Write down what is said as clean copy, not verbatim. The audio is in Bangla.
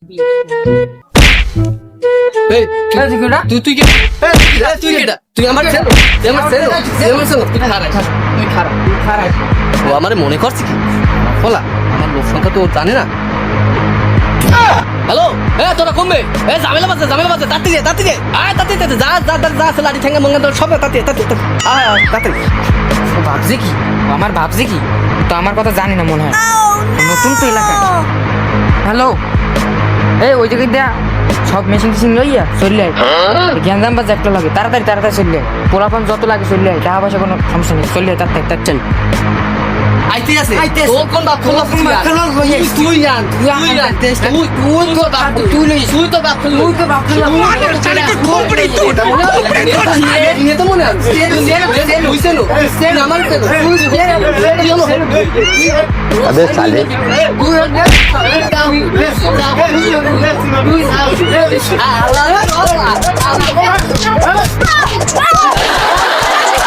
এই তুই তুই কে তুই কেডা তুই আমার ছেলে তুই আমার ছেলে তুই আমার ছেলে তুই খারাপ ও আমারে মনে করছে কি বলা আমার লোক সংখ্যা তো জানে না হ্যালো তোরা কমবে ঝামেলা বাজে তাড়াতাড়ি আয় তাড়াতাড়ি যা লাঠি ঠেঙ্গা মঙ্গা তোর সব তাড়াতাড়ি তাড়াতাড়ি ভাবছে কি ও আমার ভাবছে কি তো আমার কথা জানি না মনে হয় নতুন তো এলাকা হ্যালো ওই জায়গায় দেয়া সব মেশিন টেশিন লইয়া চললে জ্ঞান দাম বাজে একটা লাগে তাড়াতাড়ি চললে পোলাপান যত লাগে চললে টাকা পয়সা কোনো সমস্যা নেই চললে তাড়াতাড়ি চল আইতে আছে ও কোন বাপ কোন বাপ তুই জান তুই তো বাপ তো মনে আছে अबे साले তুই